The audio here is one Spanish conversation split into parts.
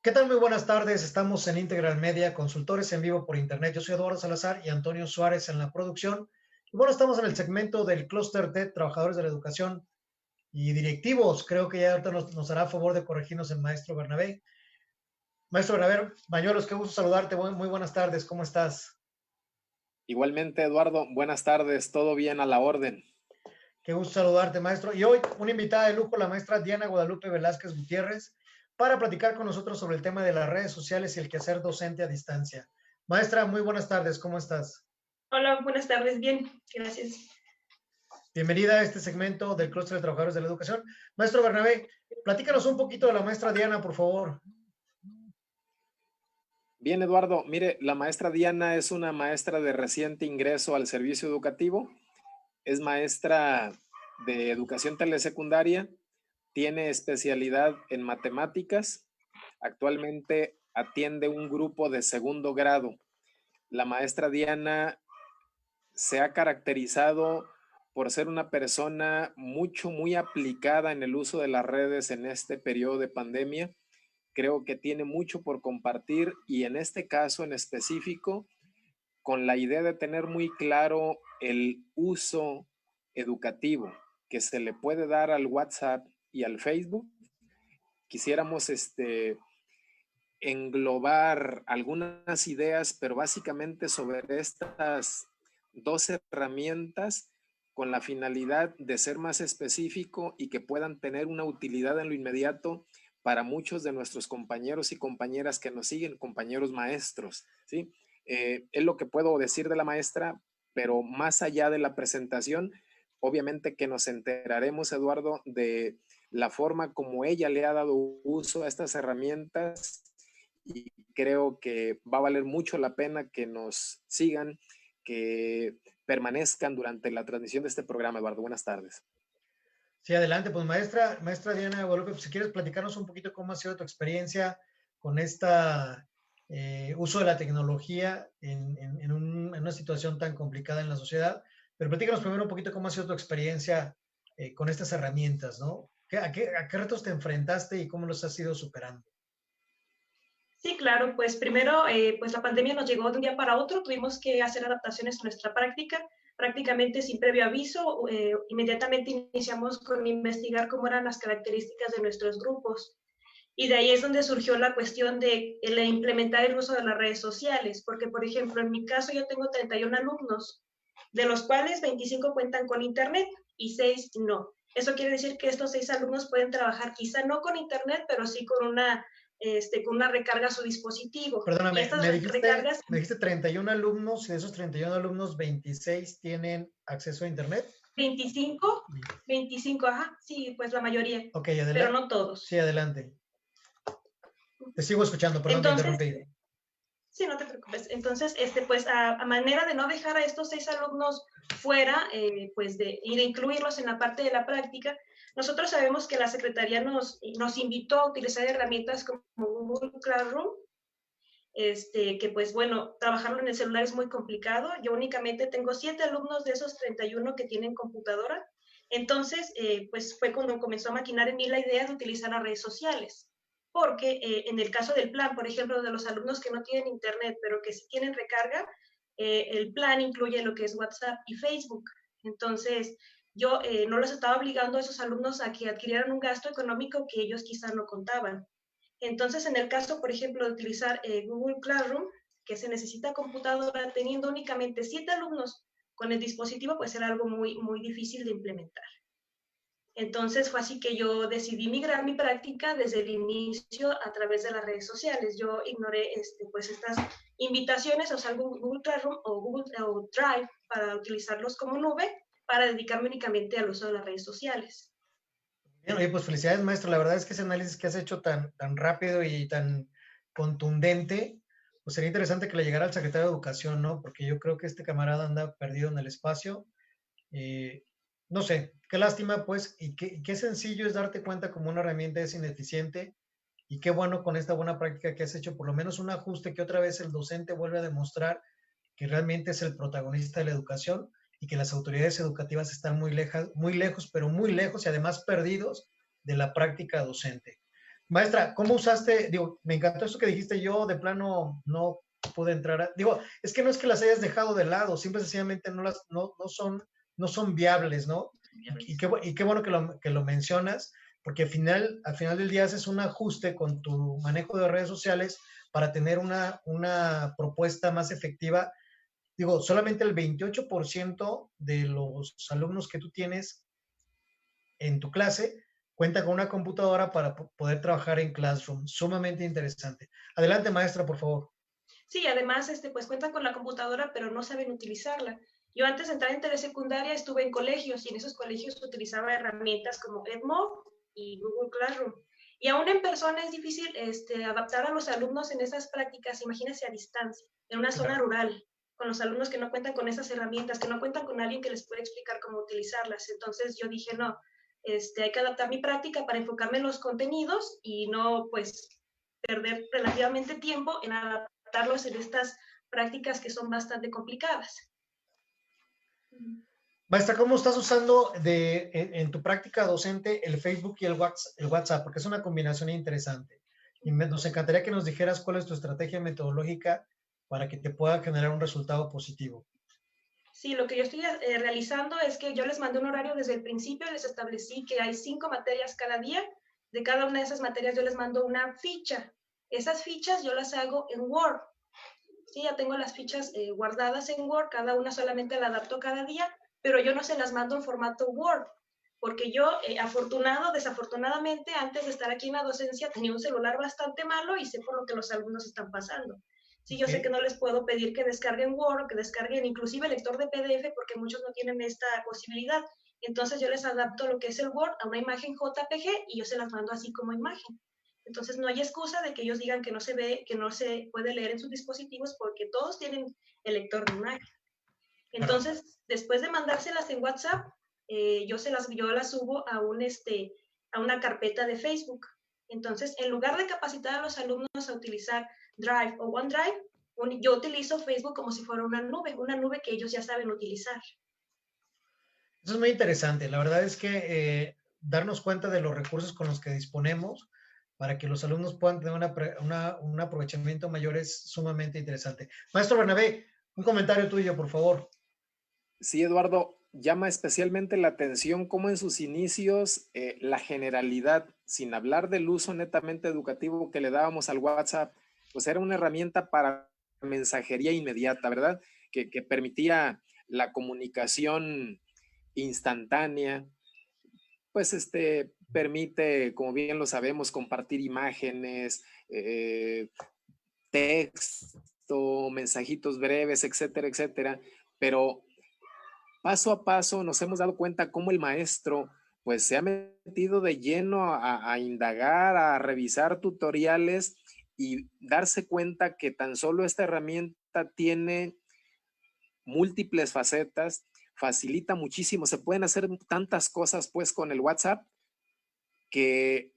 ¿Qué tal? Muy buenas tardes. Estamos en Integral Media, consultores en vivo por internet. Yo soy Eduardo Salazar y Antonio Suárez en la producción. Y bueno, estamos en el segmento del Clúster T, Trabajadores de la Educación y Directivos. Creo que ya ahorita nos hará favor de corregirnos el maestro Bernabé. Maestro Bernabé Bañuelos, qué gusto saludarte. Muy buenas tardes. ¿Cómo estás? Igualmente, Eduardo, buenas tardes, todo bien a la orden. Qué gusto saludarte, maestro. Y hoy una invitada de lujo, la maestra Diana Guadalupe Velázquez Gutiérrez, para platicar con nosotros sobre el tema de las redes sociales y el quehacer docente a distancia. Maestra, muy buenas tardes. ¿Cómo estás? Hola, buenas tardes. Bien, gracias. Bienvenida a este segmento del Clúster de Trabajadores de la Educación. Maestro Bernabé, platícanos un poquito de la maestra Diana, por favor. Bien, Eduardo, mire, la maestra Diana es una maestra de reciente ingreso al servicio educativo, es maestra de educación telesecundaria, tiene especialidad en matemáticas, actualmente atiende un grupo de segundo grado. La maestra Diana se ha caracterizado por ser una persona muy aplicada en el uso de las redes en este periodo de pandemia. Creo que tiene mucho por compartir y en este caso en específico, con la idea de tener muy claro el uso educativo que se le puede dar al WhatsApp y al Facebook, quisiéramos englobar algunas ideas, pero básicamente sobre estas dos herramientas con la finalidad de ser más específico y que puedan tener una utilidad en lo inmediato para muchos de nuestros compañeros y compañeras que nos siguen, compañeros maestros, ¿sí? Es lo que puedo decir de la maestra, pero más allá de la presentación, obviamente que nos enteraremos, Eduardo, de la forma como ella le ha dado uso a estas herramientas y creo que va a valer mucho la pena que nos sigan, que permanezcan durante la transmisión de este programa, Eduardo. Buenas tardes. Sí, adelante, pues maestra Diana Guadalupe, pues, si quieres platicarnos un poquito cómo ha sido tu experiencia con esta uso de la tecnología en una situación tan complicada en la sociedad, pero platícanos primero un poquito cómo ha sido tu experiencia con estas herramientas, ¿no? ¿A qué retos te enfrentaste y cómo los has ido superando? Sí, claro, pues primero, pues la pandemia nos llegó de un día para otro, tuvimos que hacer adaptaciones a nuestra práctica, prácticamente sin previo aviso, inmediatamente iniciamos con investigar cómo eran las características de nuestros grupos. Y de ahí es donde surgió la cuestión de implementar el uso de las redes sociales, porque, por ejemplo, en mi caso yo tengo 31 alumnos, de los cuales 25 cuentan con Internet y 6 no. Eso quiere decir que estos 6 alumnos pueden trabajar quizá no con Internet, pero sí con una recarga a su dispositivo. Y Perdóname, estas recargas... me dijiste 31 alumnos y de esos 31 alumnos, 26 tienen acceso a Internet. 25, 25, ajá, sí, pues la mayoría, Ok, pero adelante. no todos. Sí, adelante. Te sigo escuchando, perdón, te Entonces, interrumpí. sí, no te preocupes. Entonces, pues a manera de no dejar a estos 6 alumnos fuera, pues y de incluirlos en la parte de la práctica, nosotros sabemos que la Secretaría nos invitó a utilizar herramientas como Google Classroom, que pues bueno, trabajarlo en el celular es muy complicado. Yo únicamente tengo 7 alumnos de esos 31 que tienen computadora. Entonces, pues fue cuando comenzó a maquinar en mí la idea de utilizar las redes sociales. Porque en el caso del plan, por ejemplo, de los alumnos que no tienen internet, pero que sí tienen recarga, el plan incluye lo que es WhatsApp y Facebook. Entonces, yo no los estaba obligando a esos alumnos a que adquirieran un gasto económico que ellos quizás no contaban. Entonces, en el caso, por ejemplo, de utilizar Google Classroom, que se necesita computadora, teniendo únicamente 7 alumnos con el dispositivo, pues era algo muy difícil de implementar. Entonces, fue así que yo decidí migrar mi práctica desde el inicio a través de las redes sociales. Yo ignoré pues estas invitaciones a usar Google Classroom o Google o Drive para utilizarlos como nube, para dedicarme únicamente al uso de las redes sociales. Bien, oye, pues felicidades, maestro. La verdad es que ese análisis que has hecho tan rápido y tan contundente, pues sería interesante que le llegara al secretario de Educación, ¿no? Porque yo creo que este camarada anda perdido en el espacio. Eh, no sé, qué lástima, pues, y qué sencillo es darte cuenta como una herramienta es ineficiente y qué bueno con esta buena práctica que has hecho, por lo menos un ajuste que otra vez el docente vuelve a demostrar que realmente es el protagonista de la educación y que las autoridades educativas están muy lejos, pero muy lejos y además perdidos de la práctica docente. Maestra, ¿cómo usaste? Digo, me encantó esto que dijiste, yo de plano no pude entrar digo, es que no es que las hayas dejado de lado, simple y sencillamente no son viables, ¿no? Y qué bueno que lo mencionas, porque al final del día haces un ajuste con tu manejo de redes sociales para tener una propuesta más efectiva. Digo, solamente el 28% de los alumnos que tú tienes en tu clase cuenta con una computadora para poder trabajar en Classroom. Sumamente interesante. Adelante, maestra, por favor. Sí, además, pues cuentan con la computadora, pero no saben utilizarla. Yo antes de entrar en telesecundaria estuve en colegios y en esos colegios utilizaba herramientas como Edmodo y Google Classroom. Y aún en persona es difícil adaptar a los alumnos en esas prácticas, imagínense a distancia, en una zona rural, con los alumnos que no cuentan con esas herramientas, que no cuentan con alguien que les pueda explicar cómo utilizarlas. Entonces yo dije, no, hay que adaptar mi práctica para enfocarme en los contenidos y no, pues, perder relativamente tiempo en adaptarlos en estas prácticas que son bastante complicadas. Maestra, ¿cómo estás usando en tu práctica docente el Facebook y el WhatsApp? Porque es una combinación interesante. Y nos encantaría que nos dijeras cuál es tu estrategia metodológica para que te pueda generar un resultado positivo. Sí, lo que yo estoy realizando es que yo les mandé un horario desde el principio, les establecí que hay 5 materias cada día. De cada una de esas materias yo les mando una ficha. Esas fichas yo las hago en Word. Sí, ya tengo las fichas guardadas en Word, cada una solamente la adapto cada día, pero yo no se las mando en formato Word, porque yo, desafortunadamente, antes de estar aquí en la docencia, tenía un celular bastante malo y sé por lo que los alumnos están pasando. Sí, yo sé que no les puedo pedir que descarguen Word, que descarguen inclusive el lector de PDF, porque muchos no tienen esta posibilidad. Entonces yo les adapto lo que es el Word a una imagen JPG y yo se las mando así como imagen. Entonces no hay excusa de que ellos digan que no se ve, que no se puede leer en sus dispositivos porque todos tienen el lector de imagen. Entonces, después de mandárselas en WhatsApp, yo las subo a una carpeta de Facebook. Entonces, en lugar de capacitar a los alumnos a utilizar Drive o OneDrive, yo utilizo Facebook como si fuera una nube que ellos ya saben utilizar. Eso es muy interesante. La verdad es que darnos cuenta de los recursos con los que disponemos para que los alumnos puedan tener un aprovechamiento mayor es sumamente interesante. Maestro Bernabé, un comentario tuyo, por favor. Sí, Eduardo, llama especialmente la atención cómo en sus inicios la generalidad, sin hablar del uso netamente educativo que le dábamos al WhatsApp, pues era una herramienta para mensajería inmediata, ¿verdad? Que permitía la comunicación instantánea, pues permite, como bien lo sabemos, compartir imágenes, texto, mensajitos breves, etcétera, etcétera, pero paso a paso nos hemos dado cuenta cómo el maestro pues se ha metido de lleno a indagar, a revisar tutoriales y darse cuenta que tan solo esta herramienta tiene múltiples facetas, facilita muchísimo, se pueden hacer tantas cosas pues con el WhatsApp que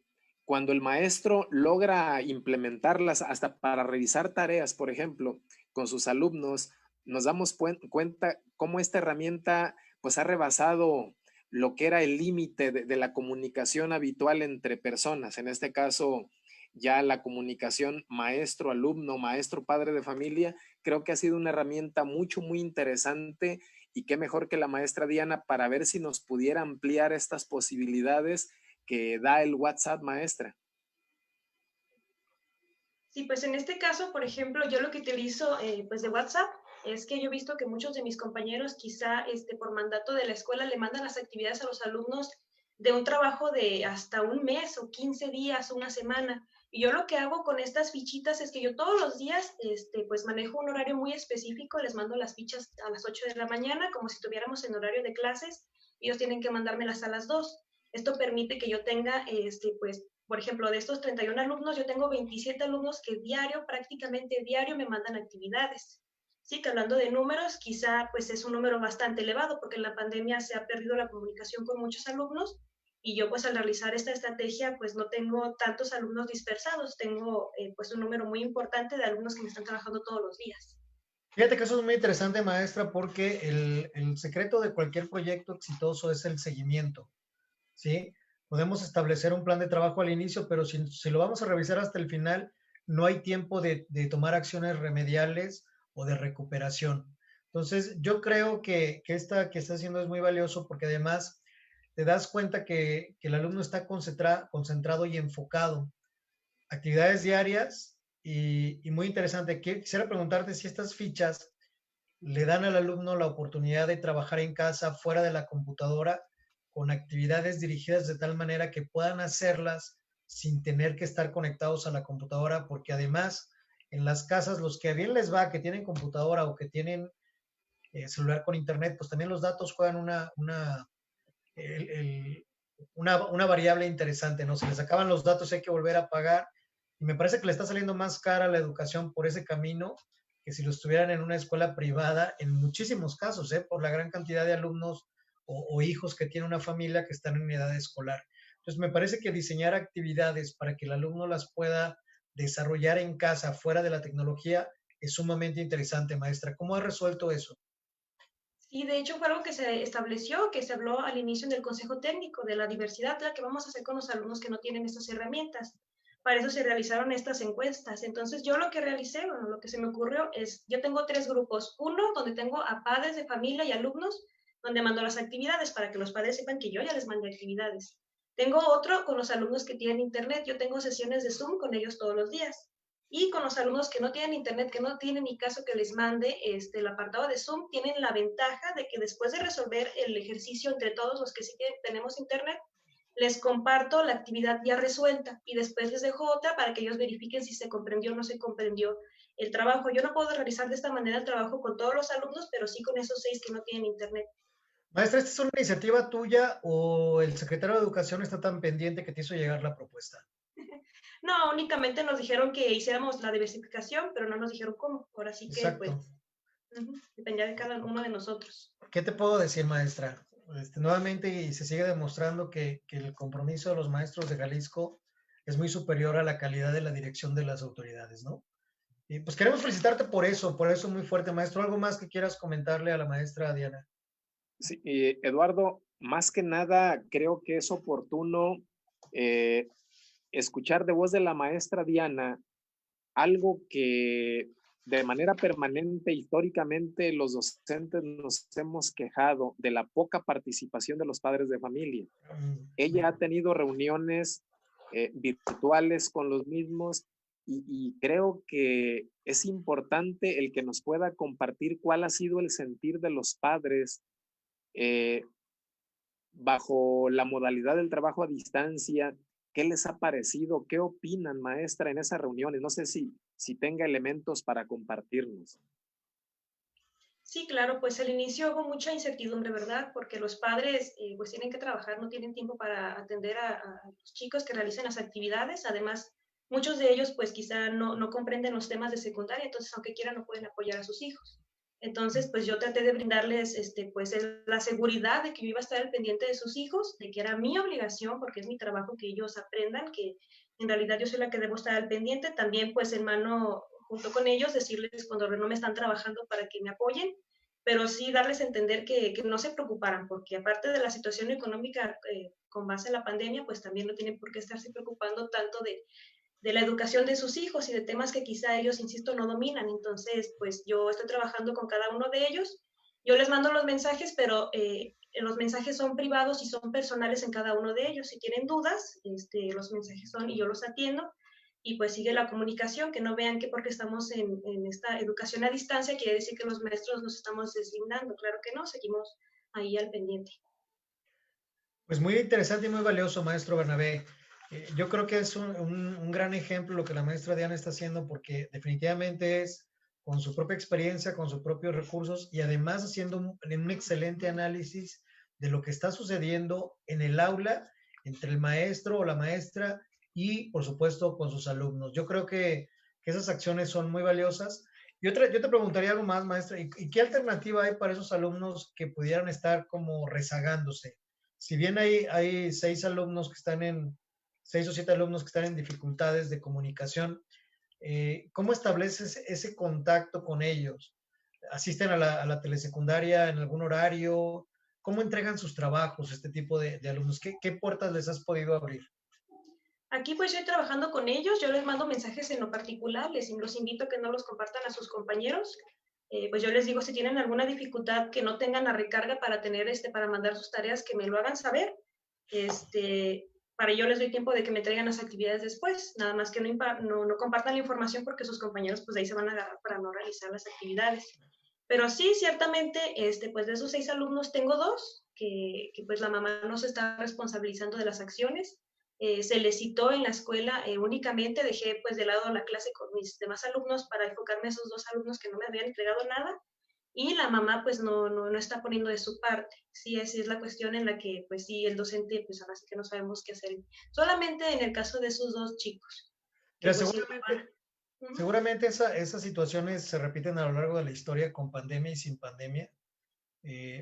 cuando el maestro logra implementarlas hasta para revisar tareas, por ejemplo, con sus alumnos, nos damos cuenta cómo esta herramienta pues ha rebasado lo que era el límite de la comunicación habitual entre personas. En este caso, ya la comunicación maestro-alumno, maestro-padre de familia, creo que ha sido una herramienta muy interesante y qué mejor que la maestra Diana para ver si nos pudiera ampliar estas posibilidades que da el WhatsApp, maestra. Sí, pues en este caso, por ejemplo, yo lo que utilizo pues de WhatsApp es que yo he visto que muchos de mis compañeros quizá por mandato de la escuela le mandan las actividades a los alumnos de un trabajo de hasta un mes o 15 días, una semana. Y yo lo que hago con estas fichitas es que yo todos los días pues manejo un horario muy específico, les mando las fichas a las 8 de la mañana, como si estuviéramos en horario de clases, ellos tienen que mandármelas a las 2. Esto permite que yo tenga, pues, por ejemplo, de estos 31 alumnos, yo tengo 27 alumnos que prácticamente diario, me mandan actividades. Sí, que hablando de números, quizá pues es un número bastante elevado porque en la pandemia se ha perdido la comunicación con muchos alumnos y yo pues al realizar esta estrategia pues no tengo tantos alumnos dispersados, tengo pues un número muy importante de alumnos que me están trabajando todos los días. Fíjate que eso es muy interesante, maestra, porque el secreto de cualquier proyecto exitoso es el seguimiento, ¿sí? podemos establecer un plan de trabajo al inicio, pero si lo vamos a revisar hasta el final, no hay tiempo de tomar acciones remediales o de recuperación. Entonces, yo creo que esta que está haciendo es muy valioso porque además te das cuenta que el alumno está concentrado y enfocado. Actividades diarias y muy interesante. Quisiera preguntarte si estas fichas le dan al alumno la oportunidad de trabajar en casa fuera de la computadora con actividades dirigidas de tal manera que puedan hacerlas sin tener que estar conectados a la computadora, porque además en las casas los que bien les va, que tienen computadora o que tienen celular con internet, pues también los datos juegan el, el, una variable interesante, ¿no? Se les acaban los datos, hay que volver a pagar. Y me parece que le está saliendo más cara la educación por ese camino que si lo estuvieran en una escuela privada, en muchísimos casos, por la gran cantidad de alumnos o hijos que tiene una familia que están en edad escolar. Entonces, me parece que diseñar actividades para que el alumno las pueda desarrollar en casa, fuera de la tecnología, es sumamente interesante, maestra. ¿Cómo ha resuelto eso? Sí, de hecho fue algo que se estableció, que se habló al inicio en el Consejo Técnico de la diversidad, la que vamos a hacer con los alumnos que no tienen estas herramientas. Para eso se realizaron estas encuestas. Entonces yo lo que realicé, bueno, lo que se me ocurrió es, yo tengo 3 grupos. Uno donde tengo a padres de familia y alumnos, donde mando las actividades para que los padres sepan que yo ya les mandé actividades. Tengo otro con los alumnos que tienen internet. Yo tengo sesiones de Zoom con ellos todos los días. Y con los alumnos que no tienen internet, que no tienen ni caso que les mande el apartado de Zoom, tienen la ventaja de que después de resolver el ejercicio entre todos los que sí tenemos internet, les comparto la actividad ya resuelta y después les dejo otra para que ellos verifiquen si se comprendió o no se comprendió el trabajo. Yo no puedo realizar de esta manera el trabajo con todos los alumnos, pero sí con esos 6 que no tienen internet. Maestra, ¿esta es una iniciativa tuya o el secretario de Educación está tan pendiente que te hizo llegar la propuesta? No, únicamente nos dijeron que hiciéramos la diversificación, pero no nos dijeron cómo. Ahora sí que, Exacto. pues, dependía de cada uno de nosotros. ¿Qué te puedo decir, maestra? Nuevamente, y se sigue demostrando que el compromiso de los maestros de Jalisco es muy superior a la calidad de la dirección de las autoridades, ¿no? Y pues queremos felicitarte por eso muy fuerte, maestro. ¿Algo más que quieras comentarle a la maestra Diana? Sí, Eduardo, más que nada creo que es oportuno eh, escuchar de voz de la maestra Diana algo que de manera permanente, históricamente, los docentes nos hemos quejado de la poca participación de los padres de familia. Ella ha tenido reuniones virtuales con los mismos y creo que es importante el que nos pueda compartir cuál ha sido el sentir de los padres eh, bajo la modalidad del trabajo a distancia. ¿Qué les ha parecido? ¿Qué opinan, maestra, en esas reuniones? No sé si tenga elementos para compartirnos. Sí, claro, pues al inicio hubo mucha incertidumbre, ¿verdad? Porque los padres pues tienen que trabajar, no tienen tiempo para atender a los chicos que realicen las actividades. Además, muchos de ellos pues quizá no comprenden los temas de secundaria, entonces aunque quieran no pueden apoyar a sus hijos. Entonces, pues yo traté de brindarles la seguridad de que yo iba a estar al pendiente de sus hijos, de que era mi obligación, porque es mi trabajo que ellos aprendan, que en realidad yo soy la que debo estar al pendiente. También pues en mano junto con ellos, decirles cuando no me están trabajando para que me apoyen, pero sí darles a entender que no se preocuparan, porque aparte de la situación económica con base en la pandemia, pues también no tienen por qué estarse preocupando tanto de la educación de sus hijos y de temas que quizá ellos, insisto, no dominan. Entonces, pues yo estoy trabajando con cada uno de ellos. Yo les mando los mensajes, pero los mensajes son privados y son personales en cada uno de ellos. Si tienen dudas, los mensajes son y yo los atiendo. Y pues sigue la comunicación, que no vean que porque estamos en esta educación a distancia quiere decir que los maestros nos estamos deslindando. Claro que no, seguimos ahí al pendiente. Pues muy interesante y muy valioso, maestro Bernabé. Yo creo que es un gran ejemplo lo que la maestra Diana está haciendo porque definitivamente es con su propia experiencia, con sus propios recursos y además haciendo un excelente análisis de lo que está sucediendo en el aula entre el maestro o la maestra y, por supuesto, con sus alumnos. Yo creo que esas acciones son muy valiosas. Yo te preguntaría algo más, maestra, ¿y qué alternativa hay para esos alumnos que pudieran estar como rezagándose? Si bien hay 6 o 7 alumnos que están en dificultades de comunicación, ¿cómo estableces ese contacto con ellos? ¿Asisten a la telesecundaria en algún horario? cómo entregan sus trabajos este tipo de alumnos? ¿Qué puertas les has podido abrir? Aquí pues yo estoy trabajando con ellos, yo les mando mensajes en lo particular, los invito a que no los compartan a sus compañeros. Pues yo les digo, si tienen alguna dificultad que no tengan la recarga para tener, para mandar sus tareas, que me lo hagan saber. Para yo les doy tiempo de que me traigan las actividades después, nada más que no compartan la información porque sus compañeros pues de ahí se van a agarrar para no realizar las actividades. Pero sí, ciertamente, pues de esos 6 alumnos tengo 2 que pues la mamá no se está responsabilizando de las acciones. Se les citó en la escuela únicamente, dejé pues de lado la clase con mis demás alumnos para enfocarme a esos 2 alumnos que no me habían entregado nada, y la mamá pues no está poniendo de su parte. Sí, esa es la cuestión en la que pues sí, el docente pues ahora sí que no sabemos qué hacer. Solamente en el caso de esos 2 chicos. Que Mira, pues sí, seguramente esas situaciones se repiten a lo largo de la historia con pandemia y sin pandemia.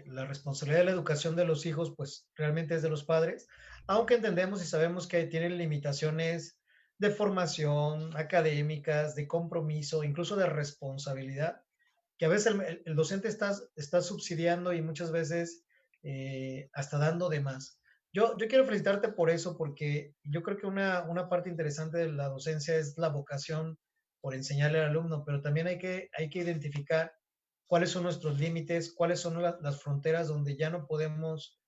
La responsabilidad de la educación de los hijos, pues realmente es de los padres, aunque entendemos y sabemos que tienen limitaciones de formación, académicas, de compromiso, incluso de responsabilidad, que a veces el docente está subsidiando y muchas veces hasta dando de más. Yo quiero felicitarte por eso, porque yo creo que una parte interesante de la docencia es la vocación por enseñarle al alumno, pero también hay que identificar cuáles son nuestros límites, cuáles son las fronteras donde ya no podemos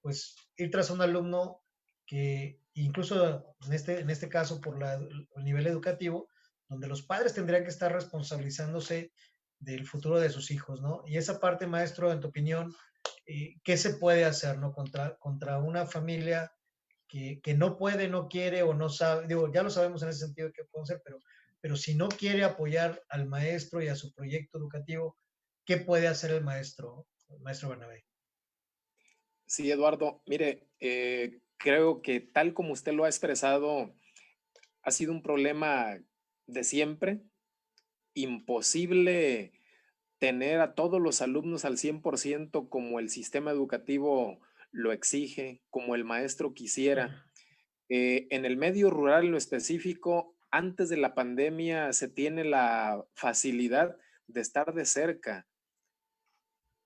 pues ir tras un alumno que incluso en este caso por el nivel educativo, donde los padres tendrían que estar responsabilizándose del futuro de sus hijos, ¿no? Y esa parte, maestro, en tu opinión, ¿qué se puede hacer, ¿no? Contra una familia que no puede, no quiere o no sabe, digo, ya lo sabemos en ese sentido que puede ser, pero si no quiere apoyar al maestro y a su proyecto educativo, ¿qué puede hacer el maestro Bernabé? Sí, Eduardo, mire, creo que tal como usted lo ha expresado, ha sido un problema de siempre, imposible tener a todos los alumnos al 100% como el sistema educativo lo exige, como el maestro quisiera. En el medio rural en lo específico, antes de la pandemia se tiene la facilidad de estar de cerca,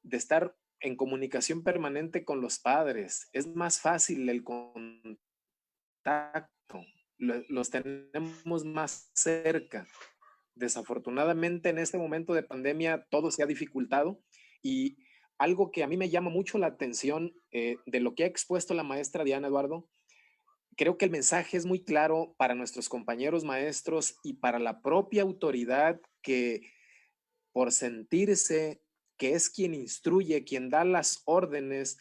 de estar en comunicación permanente con los padres. Es más fácil el contacto, los tenemos más cerca. Desafortunadamente, en este momento de pandemia, todo se ha dificultado, y algo que a mí me llama mucho la atención de lo que ha expuesto la maestra Diana, Eduardo, creo que el mensaje es muy claro para nuestros compañeros maestros y para la propia autoridad que, por sentirse que es quien instruye, quien da las órdenes,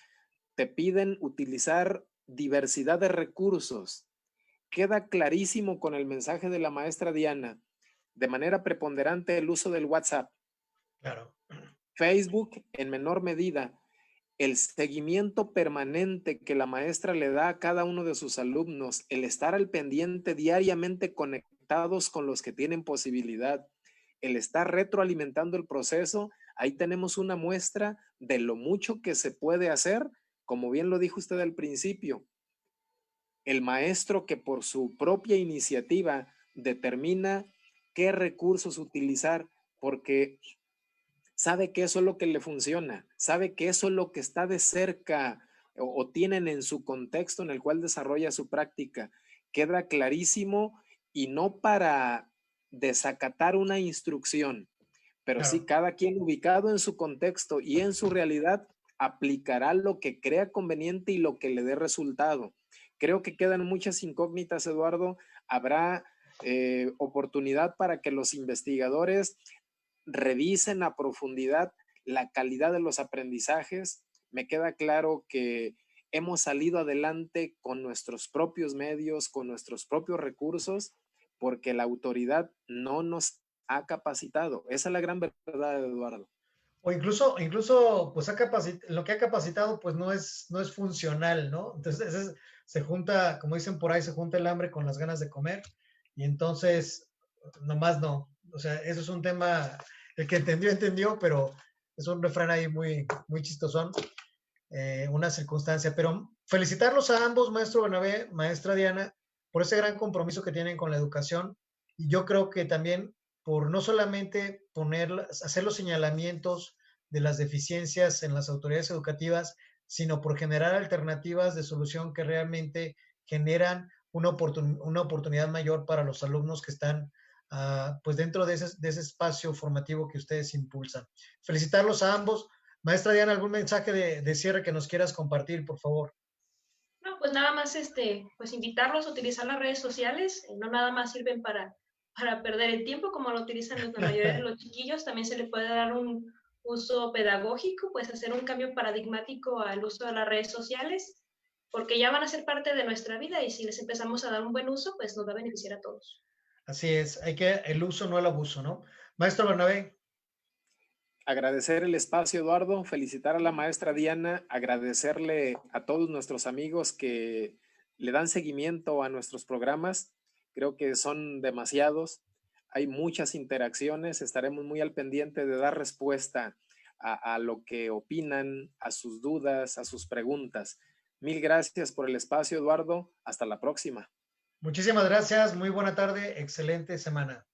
te piden utilizar diversidad de recursos. Queda clarísimo con el mensaje de la maestra Diana, de manera preponderante el uso del WhatsApp, Claro. Facebook en menor medida, el seguimiento permanente que la maestra le da a cada uno de sus alumnos, el estar al pendiente diariamente conectados con los que tienen posibilidad, el estar retroalimentando el proceso. Ahí tenemos una muestra de lo mucho que se puede hacer, como bien lo dijo usted al principio. El maestro que por su propia iniciativa determina qué recursos utilizar, porque sabe que eso es lo que le funciona, sabe que eso es lo que está de cerca o tienen en su contexto en el cual desarrolla su práctica. Queda clarísimo, y no para desacatar una instrucción, pero sí Claro. cada quien ubicado en su contexto y en su realidad aplicará lo que crea conveniente y lo que le dé resultado. Creo que quedan muchas incógnitas, Eduardo. Habrá oportunidad para que los investigadores revisen a profundidad la calidad de los aprendizajes. Me queda claro que hemos salido adelante con nuestros propios medios, con nuestros propios recursos, porque la autoridad no nos ha capacitado. Esa es la gran verdad, Eduardo. O incluso, pues lo que ha capacitado, pues no es funcional, ¿no? Entonces, se junta, como dicen por ahí, se junta el hambre con las ganas de comer, y entonces, nomás no. O sea, eso es un tema, el que entendió, pero es un refrán ahí muy chistosón, una circunstancia. Pero felicitarlos a ambos, maestro Bernabé, maestra Diana, por ese gran compromiso que tienen con la educación, y yo creo que también por no solamente hacer los señalamientos de las deficiencias en las autoridades educativas, sino por generar alternativas de solución que realmente generan una oportunidad mayor para los alumnos que están pues dentro de ese espacio formativo que ustedes impulsan. Felicitarlos a ambos. Maestra Diana, ¿algún mensaje de cierre que nos quieras compartir, por favor? No, pues nada más, pues invitarlos a utilizar las redes sociales, no nada más sirven para perder el tiempo como lo utilizan la mayoría de los chiquillos, también se le puede dar un uso pedagógico, pues hacer un cambio paradigmático al uso de las redes sociales, porque ya van a ser parte de nuestra vida y si les empezamos a dar un buen uso, pues nos va a beneficiar a todos. Así es, el uso, no el abuso, ¿no? Maestro Bernabé. Agradecer el espacio, Eduardo, felicitar a la maestra Diana, agradecerle a todos nuestros amigos que le dan seguimiento a nuestros programas. Creo que son demasiados. Hay muchas interacciones. Estaremos muy al pendiente de dar respuesta a lo que opinan, a sus dudas, a sus preguntas. Mil gracias por el espacio, Eduardo. Hasta la próxima. Muchísimas gracias. Muy buena tarde. Excelente semana.